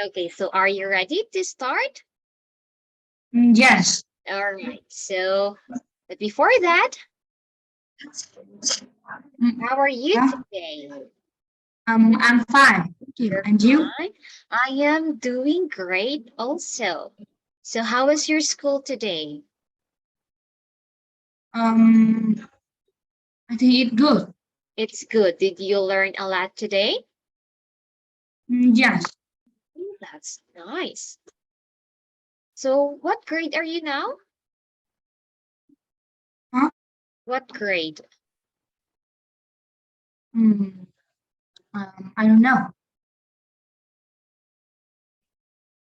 Okay, so are you ready to start? Yes. All right. So, but before that, how are you today? I'm fine. Thank you. You're And you? fine. I am doing great also. So, how was your school today? Um, I think it's good. It's good. Did you learn a lot today? Yes. That's nice. So, what grade are you now? Huh? What grade? Mm, I don't know.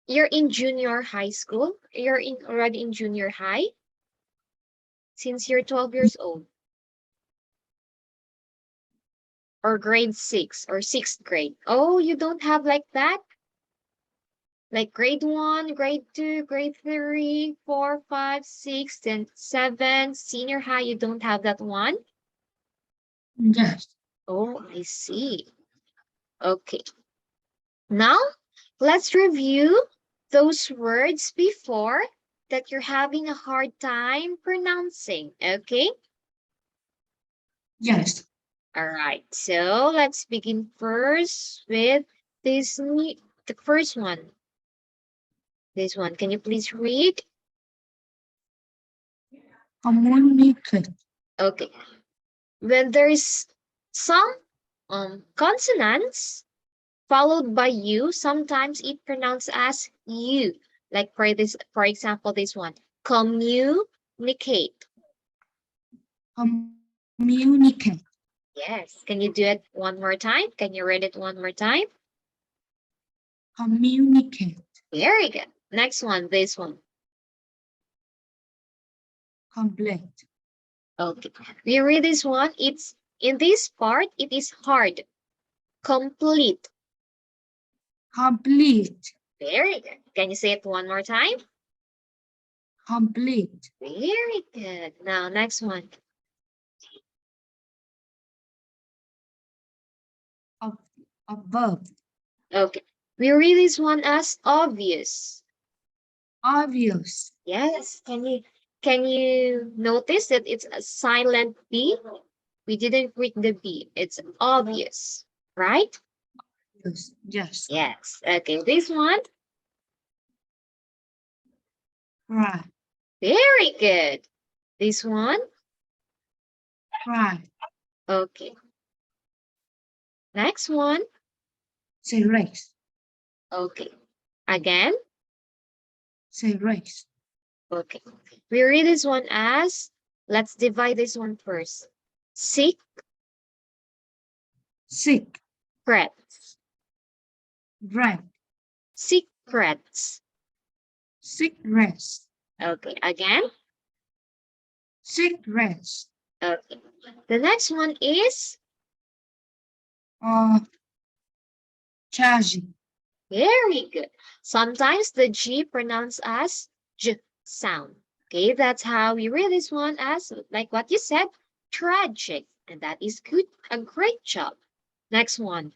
You're in junior high school? You're already in junior high since you're 12 years old? Or grade 6 or 6th grade? Oh, you don't have like that? Like grade 1, grade 2, grade 3, 4, 5, 6, and 7, senior high, you don't have that one? Yes. Oh, I see. Okay. Now, let's review those words before that you're having a hard time pronouncing, okay? Yes. All right, so let's begin first with the first one. This one, can you please read? Communicate. Okay. When there's some consonants followed by you, sometimes it pronounced as you. Like for example, this one, communicate. Communicate. Yes. Can you do it one more time? Can you read it one more time? Communicate. Very good. Next one, this one. Complete. Okay. We read this one. It's in this part, it is hard. Complete. Complete. Very good. Can you say it one more time? Complete. Very good. Now, next one. Of verb. Okay. We read this one as obvious. Obvious. Yes. Can you notice that it's a silent B? We didn't read the B. It's obvious, right? Yes. Yes. Yes. Okay. This one. Right. Very good. This one. Right. Okay. Next one. Say race. Okay. Again. Say race. Okay. We read this one as, let's divide this one first. Sick. Sick. Secrets. Right. Secrets. Cigarettes. Okay. Again. Cigarettes. Okay. The next one is Charging. very good. Sometimes the G pronounced as J sound. Okay, that's how we read this one as, like what you said, tragic. And that is good. A great job. Next one.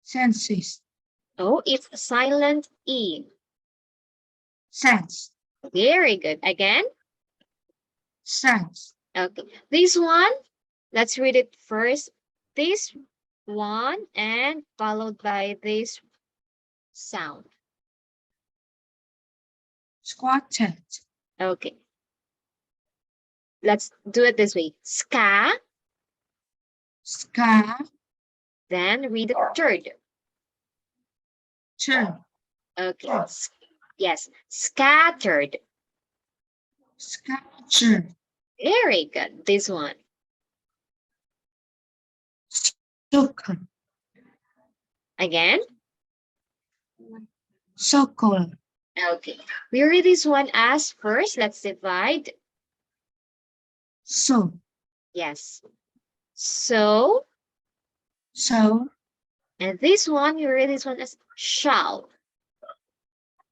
Senses. Oh, it's silent E. Sense. Very good. Again. Sense. Okay. This one, let's read it first. This one and followed by this sound. Quartet. Okay. Let's do it this way. Ska. Ska. Then read the third. Turn. Okay. Yes. Scattered. Scatter. Very good. This one. Circle. Again. Circle. Okay. We read this one as first. Let's divide. So. Yes. So. So. And this one, we read this one as shall.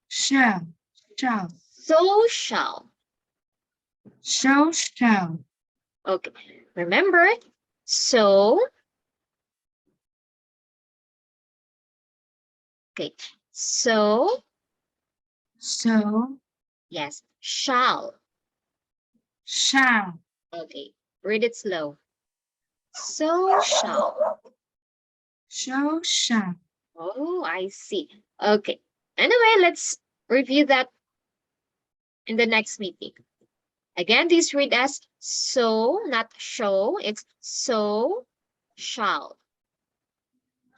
Shall. Shall. So shall. So shall. Okay. Remember, so Okay. So, yes, shall. shall. Okay. Read it slow. So shall. So shall. Oh, I see. Okay. Anyway, let's review that in the next meeting. Again, this read as so, not show. It's so shall.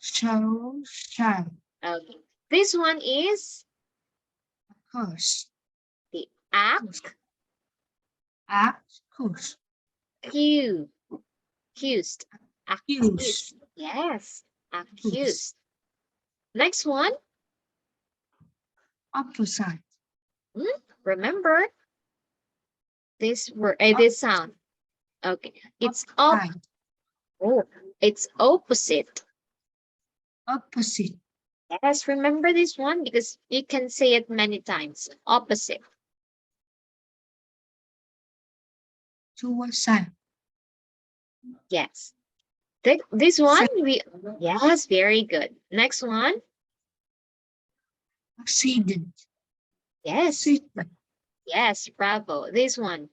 So shall. Okay. This one is Course. the accused. Accused. Accused. Accused. Yes. Accused. Next one. Opposite. Remember this word, this sound. Okay. It's Opposite. it's opposite. Opposite. Yes, remember this one because you can say it many times. Opposite. Towards side. Yes. This one yes, very good. Next one. Accident. Yes. Accident. Yes, bravo. This one.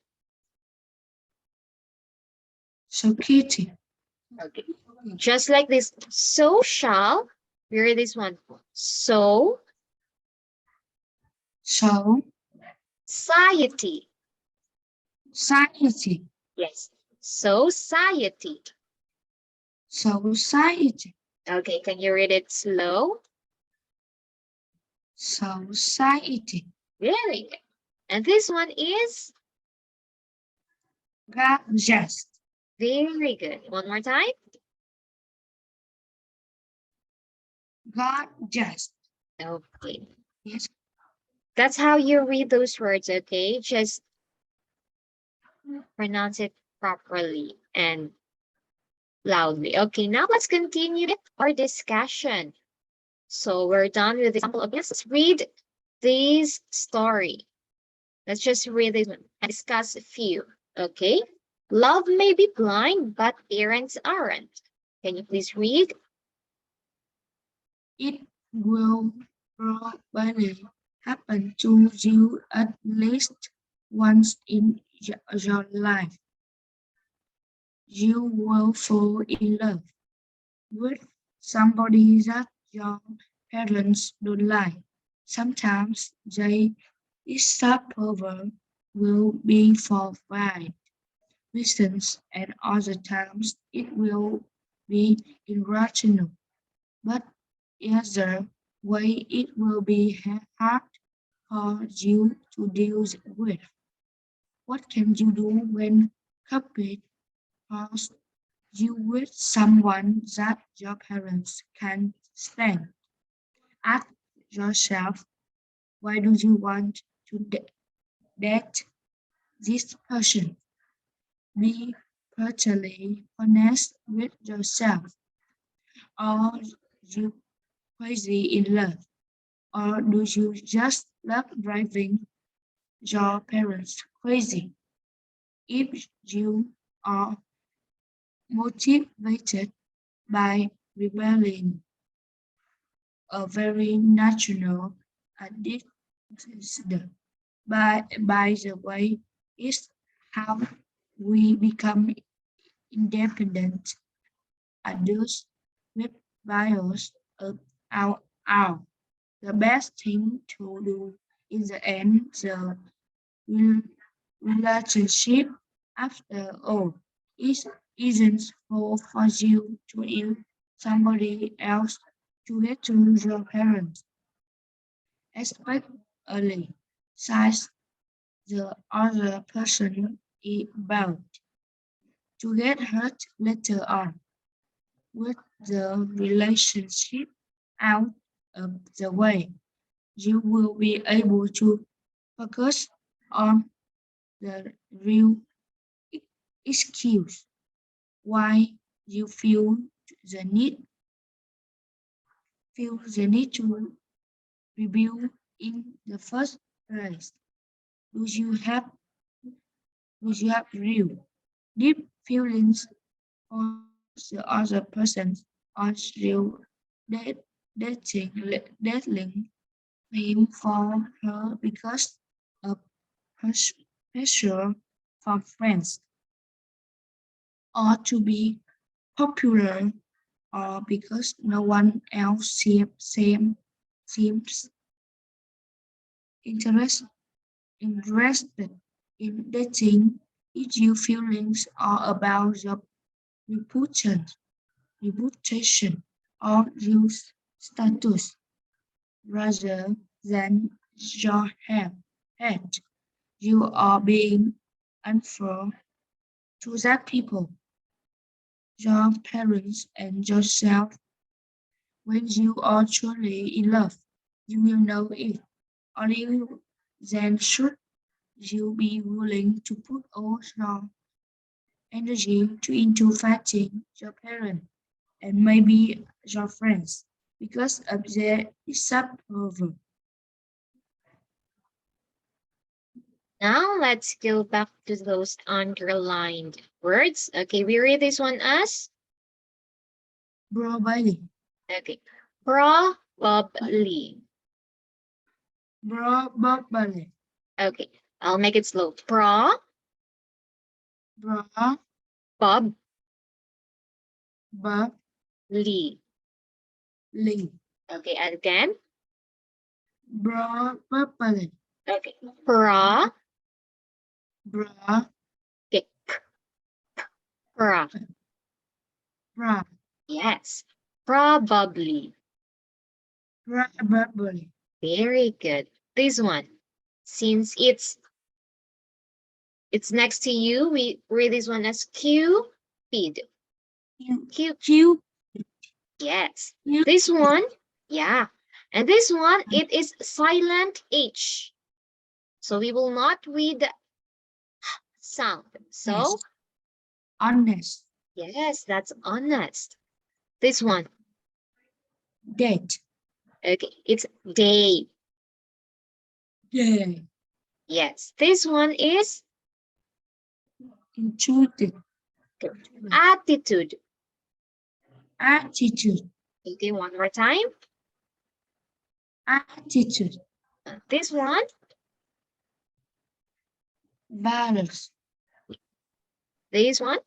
Security. Okay. Just like this. So shall. Here this one. So So society. society. Yes. Society. Society. Okay, can you read it slow? Society. Very good. And this one is Just. very good. One more time. Just. Okay. Yes. That's how you read those words, okay? Just pronounce it properly and loudly. Okay, now let's continue our discussion. So we're done with the example of this. Let's read this story. Let's just read this one and discuss a few, okay? Love may be blind, but parents aren't. Can you please read? It will probably happen to you at least once in your life. You will fall in love with somebody that your parents don't like. Sometimes they disapproval will be for valid reasons, and other times it will be irrational. But either way, it will be hard for you to deal with. What can you do when coupled past you with someone that your parents can't stand? Ask yourself, why do you want to date this person? Be brutally honest with yourself. Are you crazy in love? Or do you just love driving your parents crazy? If you are motivated by rebellion, a very natural addiction. By the way, is how we become independent adults with bios of our own. The best thing to do in the end the relationship after all is isn't for you to use somebody else to get to your parents. Expect early size the other person is about to get hurt later on with the relationship out of the way. You will be able to focus on the real excuse why you the need to rebuild in the first place. Do you have real deep feelings for the other person or real dead dating him for her because of pressure from friends, or to be popular, or because no one else seems interested in dating. If your feelings are about your reputation or your status rather than your head, you are being unfair to that people, your parents, and yourself. When you are truly in love, you will know it. Only then should you be willing to put all your energy into fighting your parents and maybe your friends because of their disapproval. Now let's go back to those underlined words. Okay, we read this one as Probably. okay. Probably. Probably. Okay, I'll make it slow. Probably. Probably. Okay, and again. Probably. Okay. Pra. Bra. Okay. Pra. Bra. Yes. Probably. Probably. Very good. This one. Since it's next to you, we read this one as Cupid. Q. Yes. This one, yeah. And this one, it is silent H. So we will not read the sound. So, Yes. Honest. yes, that's honest. This one, Date. okay, it's day. Day. Yes. This one is Intuitive. attitude. Attitude. Okay, one more time. Attitude. This one, Values. this one,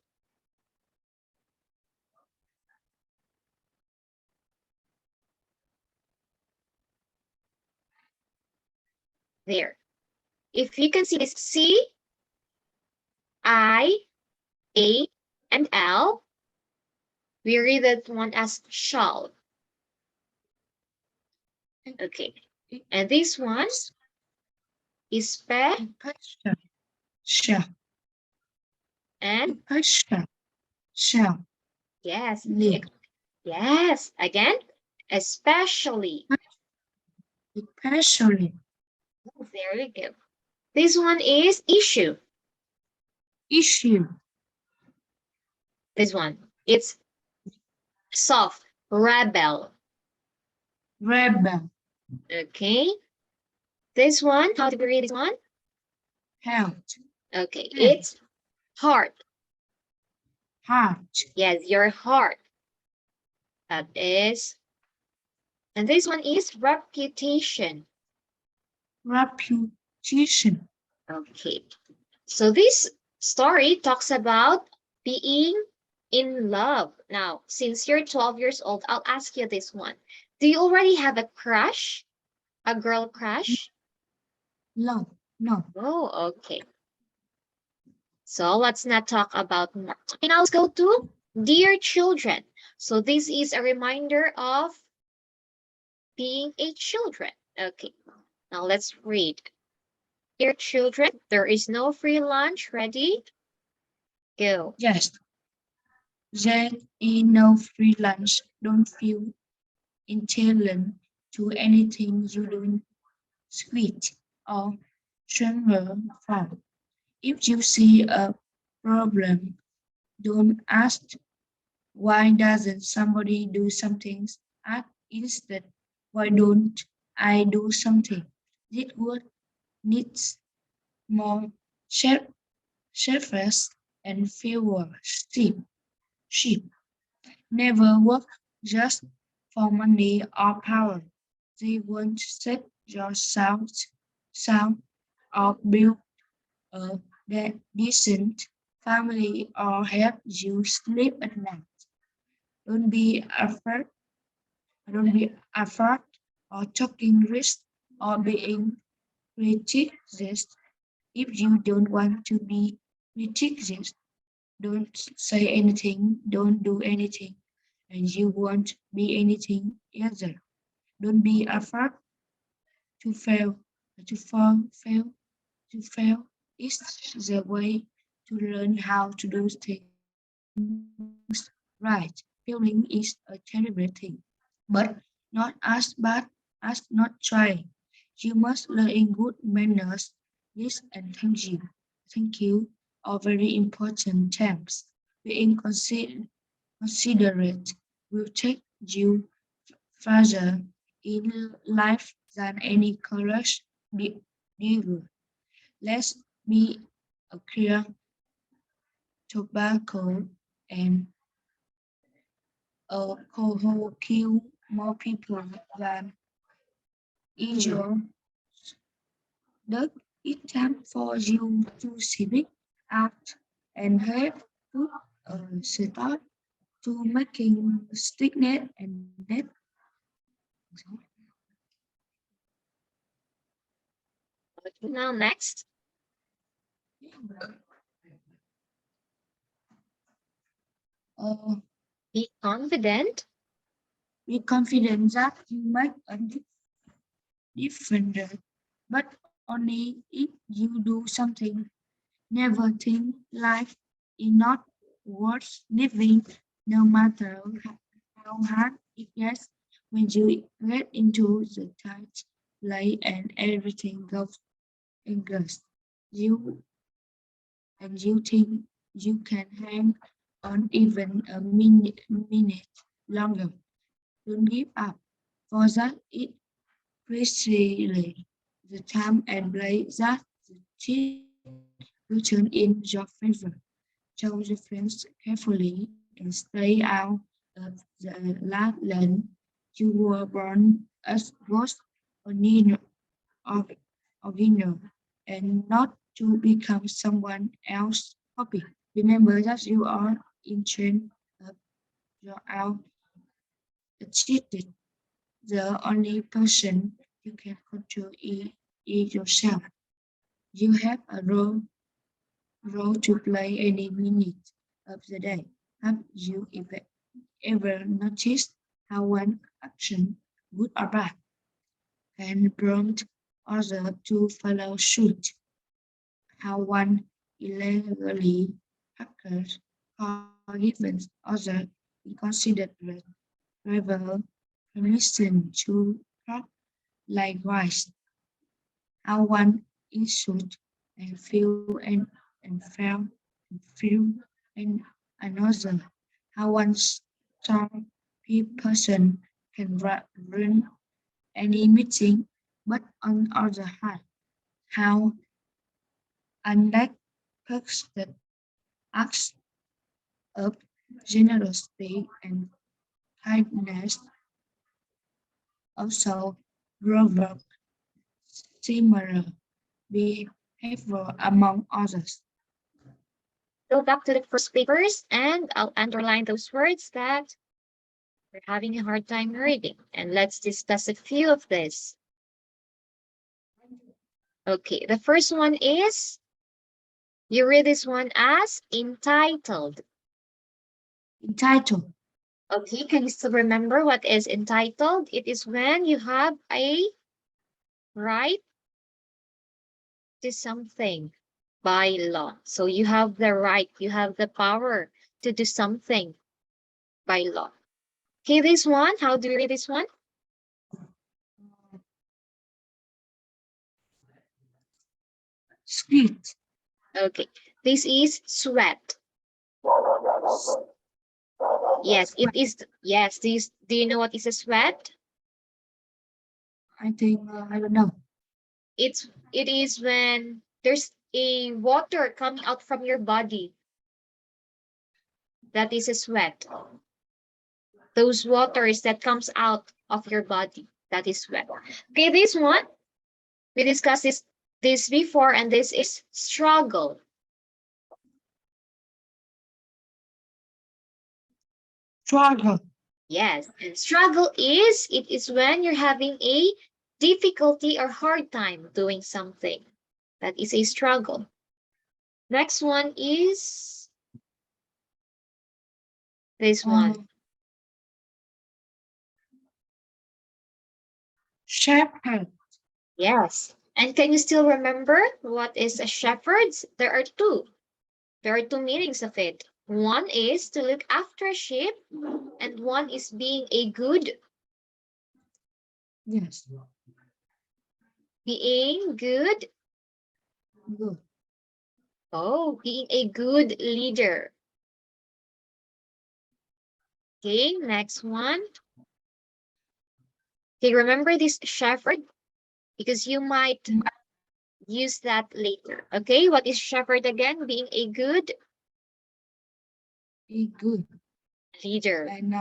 there. If you can see this C, I, A, and L, we read that one as shall. Okay. And this one is Shall. and Shall. yes. Live. Yes. Again, especially. Especially. Very good. This one is issue. Issue. This one, it's soft, rebel. Rebel. Okay. This one, how do we read this one? Health. Okay, it's heart. Heart. Yes, your heart. That is. And this one is reputation. Reputation. Okay. So this story talks about being in love. Now, since you're 12 years old, I'll ask you this one. Do you already have a crush? A girl crush? Love. No. Oh, okay. So let's not talk about more. And now let's go to dear children. So this is a reminder of being a children. Okay. Now let's read. Dear children, there is no free lunch. Ready? Go. Yes. There is no free lunch. Don't feel entitled to anything you don't sweet or sugar from. If you see a problem, don't ask why doesn't somebody do something? Ask instead, why don't I do something? This world needs more surface and fewer sheep. Never work, just for money or power. They won't set your sound or build a decent family or help you sleep at night. Don't be afraid. Don't be afraid of taking risks or being criticized. If you don't want to be criticized, don't say anything, don't do anything, and you won't be anything either. Don't be afraid to fail, to fail is the way to learn how to do things right. Failing is a terrible thing, but not as bad as not trying. You must learn in good manners. Yes, and thank you are very important terms. Being considerate will take you further in life than any college degree. Let's be a clear tobacco and alcohol kill more people than usual. Thus, it's time for you to speak out and have put a start to making sickness and death. Now next. Be confident. Be confident that you make a difference, but only if you do something. Never think life is not worth living, no matter how hard it gets. When you get into the tight play and everything goes against you, and you think you can hang on even a minute longer, don't give up. For that, it precisely the time and place that the cheat will turn in your favor. Choose your friends carefully and stay out of the land you were born as ghost or neither of a winner and not to become someone else's copy. Remember that you are in train of your own cheated. The only person you can control is yourself. You have a role to play any minute of the day. Have you ever noticed how one action, good or bad, can prompt others to follow suit? How one illegally hackers or given other inconsiderate rival permission to talk likewise. How one issued and fell and feel and another. How one strong person can run any meeting, but on the other hand, how unlike perks that acts of generosity and kindness also provoke similar behavior among others. Go back to the first papers and I'll underline those words that we're having a hard time reading. And let's discuss a few of this. Okay, the first one is, you read this one as entitled. Entitled. Okay, can you still remember what is entitled? It is when you have a right to something by law. So you have the right, you have the power to do something by law. Okay, this one, how do you read this one? Sweet. Okay, this is sweat. Yes, it is. Yes, do you know what is a sweat? I think I don't know. It is when there's a water coming out from your body. That is a sweat. those waters that comes out of your body. That is sweat. Okay, this one, we discussed this before, and this is struggle. Struggle. Yes, and struggle is when you're having a difficulty or hard time doing something. That is a struggle. Next one is this one. Shepherd. Yes. And can you still remember what is a shepherd? There are two. There are two meanings of it. One is to look after sheep, and one is being a good. Yes. Being good. Good. Oh, being a good leader. Okay, next one. Okay, remember this shepherd? Because you might use that later. Okay, what is shepherd again? Being a good leader. And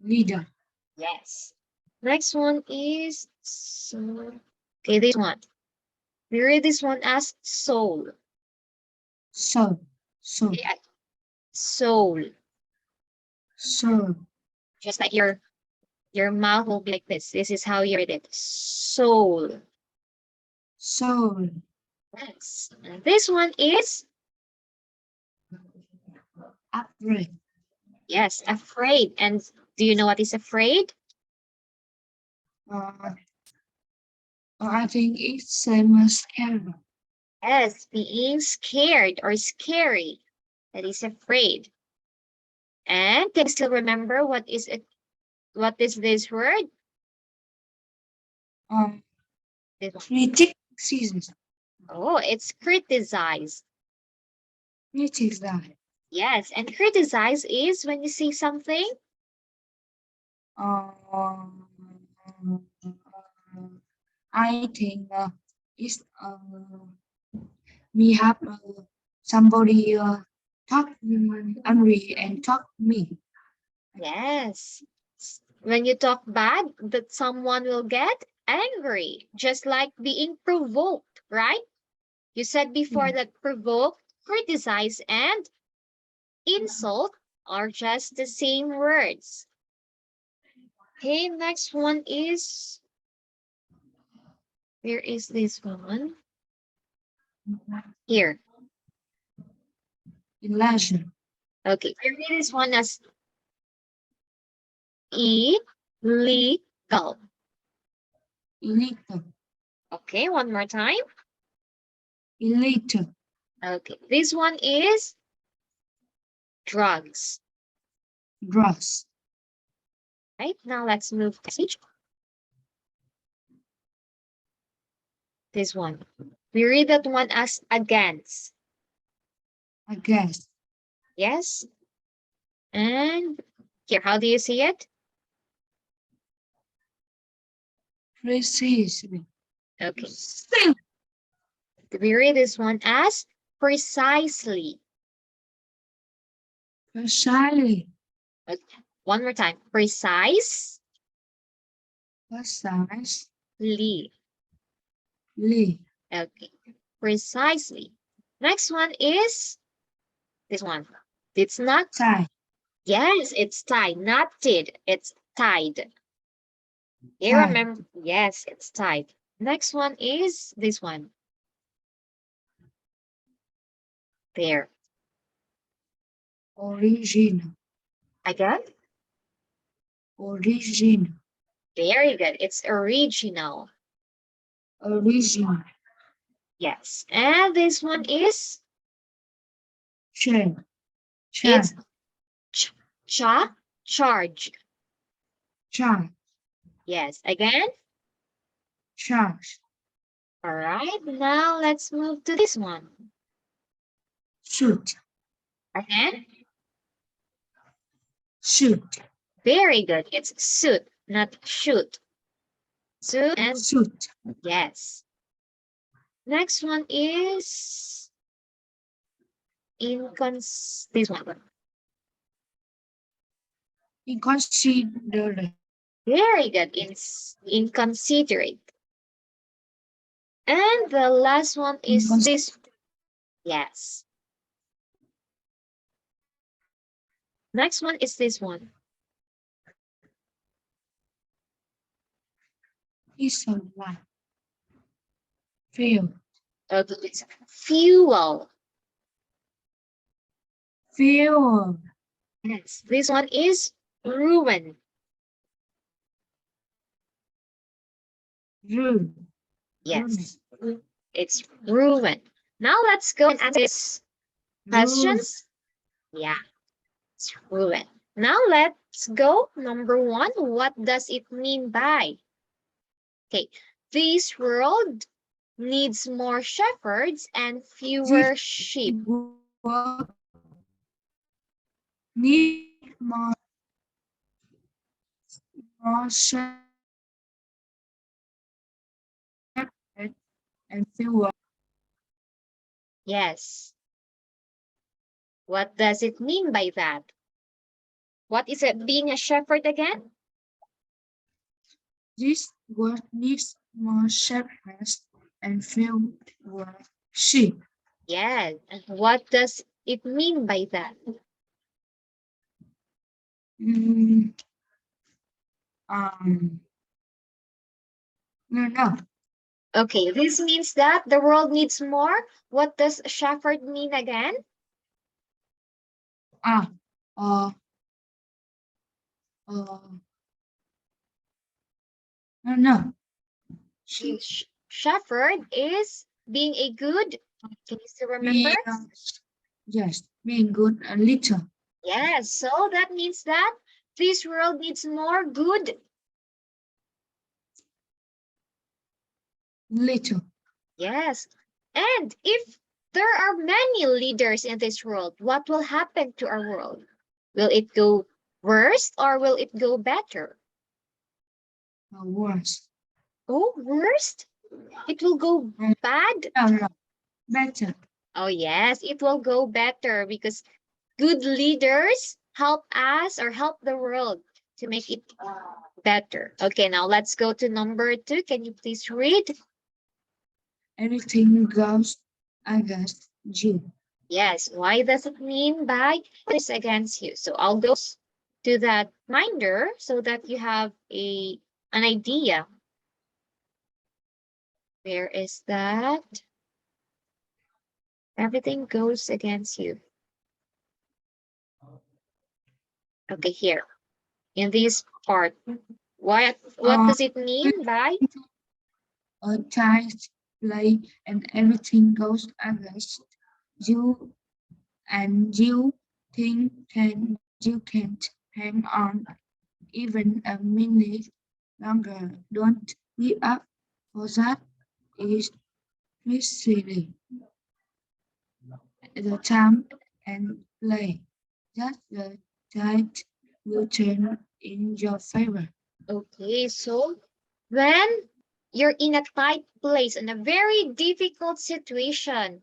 leader. Yes. Next one is okay, this one. We read this one as soul. Soul. Soul. Yeah. Soul. Soul. Just like your mouth will be like this. This is how you read it. Soul. Soul. Yes. And this one is Afraid. yes, afraid. And do you know what is afraid? I think it's same as scary. Yes, being scared or scary. That is afraid. And can you still remember what is it? What is this word? This one. Criticism. Oh, it's criticize. Criticize. Yes, and criticize is when you say something. I think it's we have somebody talk angry and talk me. Yes. When you talk bad, that someone will get angry, just like being provoked, right? You said before Yeah. that provoke, criticize, and insult are just the same words. Okay, next one is, where is this one? Here. Illegal. Okay, I read this one as illegal. Illegal. Okay, one more time. Illegal. Okay, this one is drugs. Drugs. Right, now let's move to speech. This one. We read that one as against. Against. Yes. And here, how do you see it? Precisely. Okay. We read this one as precisely. Precisely. Okay. One more time. Precise. Precisely. Okay. Precisely. Next one is this one. It's not Tie. yes, it's tied, not did. It's tied. You Tied. remember? Yes, it's tied. Next one is this one. There. Original. Again? Original. Very good. It's original. Original. Yes. And this one is Share. it's charge. Charge. Yes. Again? Charge. All right. Now let's move to this one. Shoot. Again? Shoot. Very good. It's suit, not shoot. Suit and Shoot. yes. Next one is this one. Inconsiderate. Very good. Inconsiderate. And the last one is this. Yes. Next one is this one. Is a what? Fuel. Okay, it's fuel. Fuel. Yes. This one is ruin. Ruin. Yes. It's ruin. Now let's go and answer these questions. Yeah. It's ruin. Now let's go. Number one, what does it mean by? Okay, this world needs more shepherds and fewer sheep. Need more shepherds and fewer. Yes. What does it mean by that? What is it being a shepherd again? This world needs more shepherds and fewer sheep. Yes. And what does it mean by that? No. Okay, this means that the world needs more. What does shepherd mean again? No. Shepherd is being a good. Can you still remember? Yes, being good and little. Yes, so that means that this world needs more good. Little. Yes, and if there are many leaders in this world, what will happen to our world? Will it go worse or will it go better? Worse. Oh, worst? It will go bad? No, better. Oh, yes, it will go better because good leaders help us or help the world to make it better. Okay, now let's go to number 2. Can you please read? Everything goes against you. Yes, why does it mean by this against you? So I'll go to that reminder so that you have an idea. Where is that? Everything goes against you. Okay, here. In this part. What does it mean by? A tight play and everything goes against you and you think you can't hang on even a minute longer. Don't give up, for that is misery. The time and play that the tide will turn in your favor. Okay, so when you're in a tight place, in a very difficult situation,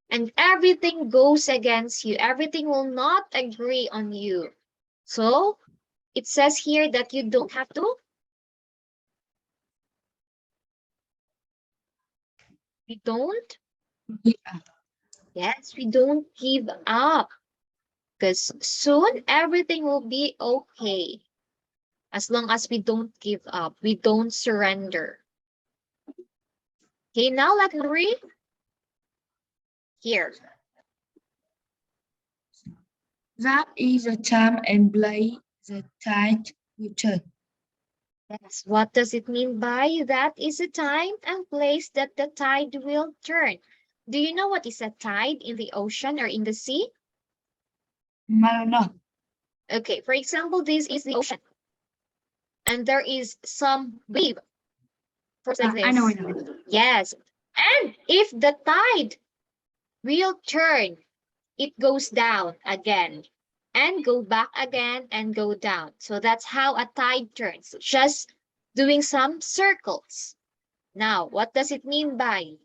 and everything goes against you, everything will not agree on you. So it says here that you don't have to. We don't. Yeah. Yes, we don't give up. Because soon everything will be okay. As long as we don't give up, we don't surrender. Okay, now let's read here. That is the time and play the tide will turn. Yes, what does it mean by that is a time and place that the tide will turn? Do you know what is a tide in the ocean or in the sea? No. Okay, for example, this is the ocean. And there is some wave. First like this. I know. Yes. And if the tide will turn, it goes down again and go back again and go down. So that's how a tide turns, just doing some circles. Now, what does it mean by?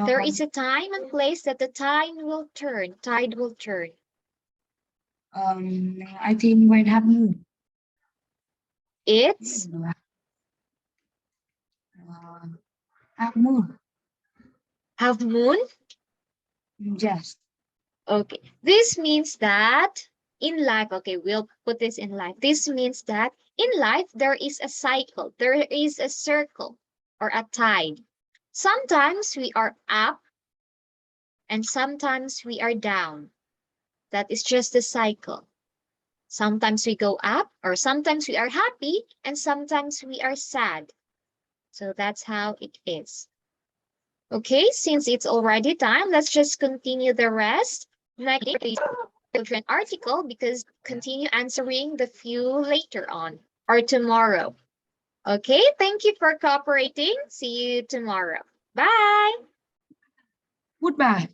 There is a time and place that the tide will turn. I think when half moon. It's Half moon. half moon. Yes. Okay. This means that in life, okay, we'll put this in life. This means that in life, there is a cycle, there is a circle or a tide. Sometimes we are up and sometimes we are down. That is just the cycle. Sometimes we go up or sometimes we are happy and sometimes we are sad. So that's how it is. Okay, since it's already time, let's just continue the rest. Next, children article because continue answering the few later on or tomorrow. Okay, thank you for cooperating. See you tomorrow. Bye. Goodbye.